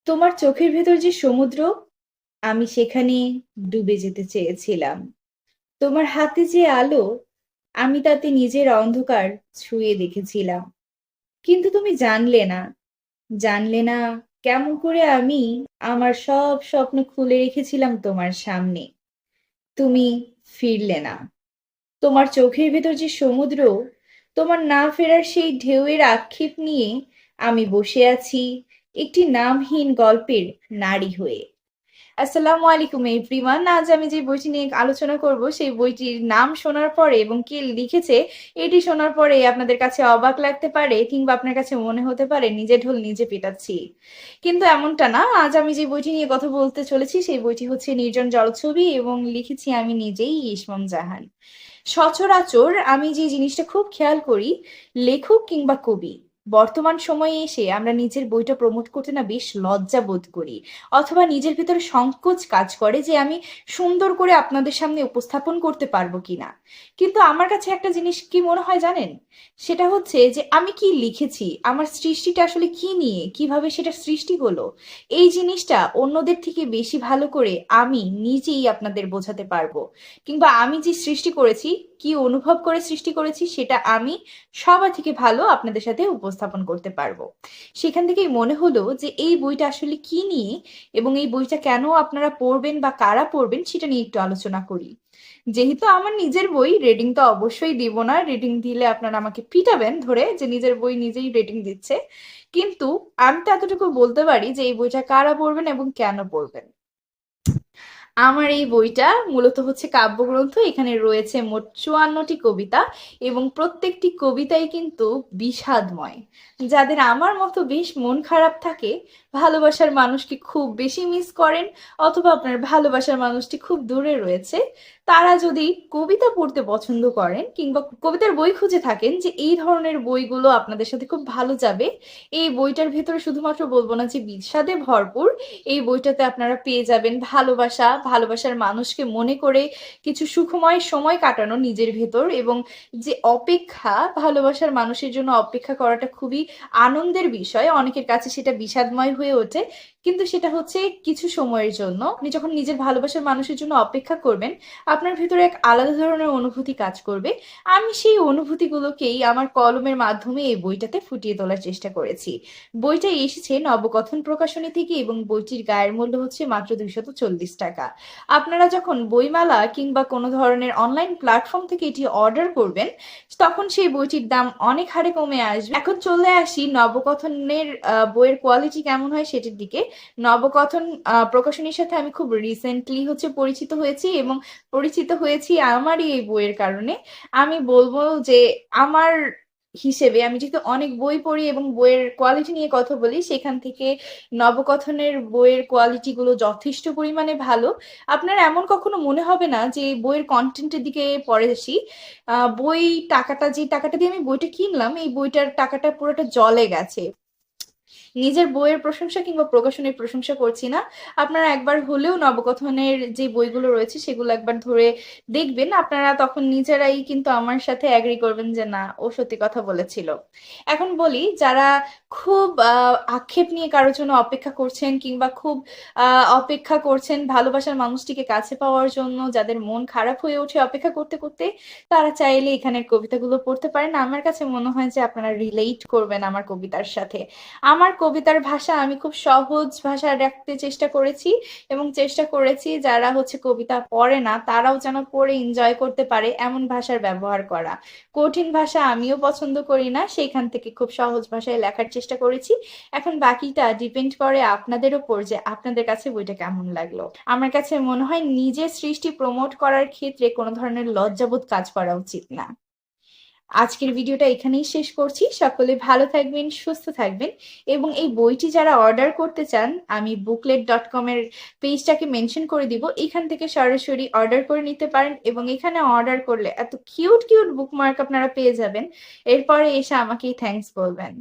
তোমার চোখের ভেতর যে সমুদ্র, আমি সেখানে ডুবে যেতে চেয়েছিলাম। তোমার হাতে যে আলো, আমি তাতে নিজের অন্ধকার ছুঁয়ে দেখেছিলাম। কিন্তু তুমি জানলে না কেমন করে আমি আমার সব স্বপ্ন খুলে রেখেছিলাম তোমার সামনে। তুমি ফিরলে না। তোমার চোখের ভেতর যে সমুদ্র, তোমার না ফেরার সেই ঢেউয়ের আক্ষেপ নিয়ে আমি বসে আছি একটি নামহীন গল্পের নারী হয়ে। আসসালামু আলাইকুম এভরিওয়ান। আজ আমি যে বইটি নিয়ে আলোচনা করব সেই বইটির নাম শোনার পরে এবং কে লিখেছে এটি শোনার পরে আপনাদের কাছে অবাক লাগতে পারে, কিংবা আপনার কাছে মনে হতে পারে নিজে ঢোল নিজে পিটাচ্ছি। কিন্তু এমনটা না। আজ আমি যে বইটি নিয়ে কথা বলতে চলেছি সেই বইটি হচ্ছে নির্জন জলছবি এবং লিখেছি আমি নিজেই, ইসমাম জাহান। সচরাচর আমি যে জিনিসটা খুব খেয়াল করি, লেখক কিংবা কবি বর্তমান সময়ে এসে আমরা নিজের বইটা প্রমোট করতে না বেশ লজ্জা বোধ করি, অথবা নিজের ভিতরে সংকোচ কাজ করে যে আমি সুন্দর করে আপনাদের সামনে উপস্থাপন করতে পারবো কিনা। কিন্তু আমার কাছে একটা জিনিস কি মনে হয় জানেন, সেটা হচ্ছে যে আমি কি লিখেছি, আমার সৃষ্টিটা আসলে কি নিয়ে, কিভাবে সেটা সৃষ্টি হলো, এই জিনিসটা অন্যদের থেকে বেশি ভালো করে আমি নিজেই আপনাদের বোঝাতে পারবো। কিংবা আমি যে সৃষ্টি করেছি, কি অনুভব করে সৃষ্টি করেছি, সেটা আমি সবার থেকে ভালো আপনাদের সাথে উপস্থাপন করতে পারবো। সেখান থেকেই মনে হলো যে এই বইটা আসলে কি নিয়ে এবং এই বইটা কেন আপনারা পড়বেন বা কারা পড়বেন সেটা নিয়ে একটু আলোচনা করি। যেহেতু আমার নিজের বই, রেটিং তো অবশ্যই দিব না। রেটিং দিলে আপনারা আমাকে পিটাবেন ধরে যে নিজের বই নিজেই রেটিং দিচ্ছে। কিন্তু আমি তো এতটুকু বলতে পারি যে এই বইটা কারা পড়বেন এবং কেন পড়বেন। আমার এই বইটা মূলত হচ্ছে কাব্যগ্রন্থ। এখানে রয়েছে মোট ৫৪টি কবিতা এবং প্রত্যেকটি কবিতাই কিন্তু বিষাদময়। যাদের আমার মতো বেশ মন খারাপ থাকে, ভালোবাসার মানুষকে খুব বেশি মিস করেন, অথবা আপনার ভালোবাসার মানুষটি খুব দূরে রয়েছে, তারা যদি কবিতা পড়তে পছন্দ করেন কিংবা কবিতার বই খুঁজে থাকেন যে এই ধরনের বইগুলো আপনাদের সাথে খুব ভালো যাবে, এই বইটার ভেতরে শুধুমাত্র বলবো না যে বিষাদে ভরপুর, এই বইটাতে আপনারা পেয়ে যাবেন ভালোবাসা, ভালোবাসার মানুষকে মনে করে কিছু সুখময় সময় কাটানো নিজের ভেতর, এবং যে অপেক্ষা, ভালোবাসার মানুষের জন্য অপেক্ষা করাটা খুবই আনন্দের বিষয়। অনেকের কাছে সেটা বিষাদময় হয়ে ওঠে, কিন্তু সেটা হচ্ছে কিছু সময়ের জন্য। আপনি যখন নিজের ভালোবাসার মানুষের জন্য অপেক্ষা করবেন, আপনার ভেতরে এক আলাদা ধরনের অনুভূতি কাজ করবে। আমি সেই অনুভূতিগুলোকেই আমার কলমের মাধ্যমে এই বইটাতে ফুটিয়ে তোলার চেষ্টা করেছি। বইটা এসেছে নবকথন প্রকাশনী থেকে এবং বইটির গায়ের মূল্য হচ্ছে মাত্র 240 টাকা। আপনারা যখন বইমেলা কিংবা কোনো ধরনের অনলাইন প্ল্যাটফর্ম থেকে এটি অর্ডার করবেন, তখন সেই বইটির দাম অনেক হারে কমে আসবে। এখন চলে আসি নবকথনের বইয়ের কোয়ালিটি কেমন হয় সেটির দিকে। নবকথন প্রকাশনীর সাথে আমি খুব রিসেন্টলি হচ্ছে পরিচিত হয়েছি, এবং পরিচিত হয়েছি আমারই এই বইয়ের কারণে। আমি বলবো যে আমার হিসেবে, আমি যেহেতু অনেক বই পড়ি এবং বইয়ের কোয়ালিটি নিয়ে কথা বলি, সেখান থেকে নবকথনের বইয়ের কোয়ালিটি গুলো যথেষ্ট পরিমাণে ভালো। আপনার এমন কখনো মনে হবে না যে বইয়ের কন্টেন্টের দিকে পড়েছি, বই টাকাটা, যে টাকাটা দিয়ে আমি বইটা কিনলাম, এই বইটার টাকাটা পুরোটা জলে গেছে। নিজের বইয়ের প্রশংসা কিংবা প্রকাশনের প্রশংসা করছি না। আপনারা একবার হলেও নবকথনের যে বইগুলো রয়েছে সেগুলো একবার ধরে দেখবেন, আপনারা তখন নিজেরাই কিন্তু আমার সাথে অ্যাগ্রি করবেন যে না, ও সত্যি কথা বলেছিল। এখন বলি, যারা খুব আক্ষেপ নিয়ে কারোর জন্য অপেক্ষা করছেন, কিংবা খুব অপেক্ষা করছেন ভালোবাসার মানুষটিকে কাছে পাওয়ার জন্য, যাদের মন খারাপ হয়ে ওঠে অপেক্ষা করতে করতে, তারা চাইলে এখানের কবিতাগুলো পড়তে পারেন। আমার কাছে মনে হয় যে আপনারা রিলেট করবেন আমার কবিতার সাথে। আমার কবিতার ভাষা আমি খুব সহজ ভাষায় রাখতে চেষ্টা করেছি, এবং চেষ্টা করেছি যারা হচ্ছে কবিতা পড়ে না তারাও যেন পড়ে এনজয় করতে পারে এমন ভাষার ব্যবহার করা। কঠিন ভাষা আমিও পছন্দ করি না, সেইখান থেকে খুব সহজ ভাষায় লেখার চেষ্টা করেছি। এখন বাকিটা ডিপেন্ড করে আপনাদের উপর যে আপনাদের কাছে বইটা কেমন লাগলো। আমার কাছে মনে হয় নিজের সৃষ্টি প্রমোট করার ক্ষেত্রে কোনো ধরনের লজ্জাবোধ কাজ করা উচিত না। আজকের ভিডিওটা এখানেই শেষ করছি। সকলে ভালো থাকবেন, সুস্থ থাকবেন, এবং এই বইটি যারা অর্ডার করতে চান, আমি booklet.com এর পেজটাকে মেনশন করে দিব, এখান থেকে সরাসরি অর্ডার করে নিতে পারেন, এবং এখানে অর্ডার করলে এত কিউট কিউট বুকমার্ক আপনারা পেয়ে যাবেন, এরপরে এসে আমাকেই থ্যাঙ্কস বলবেন।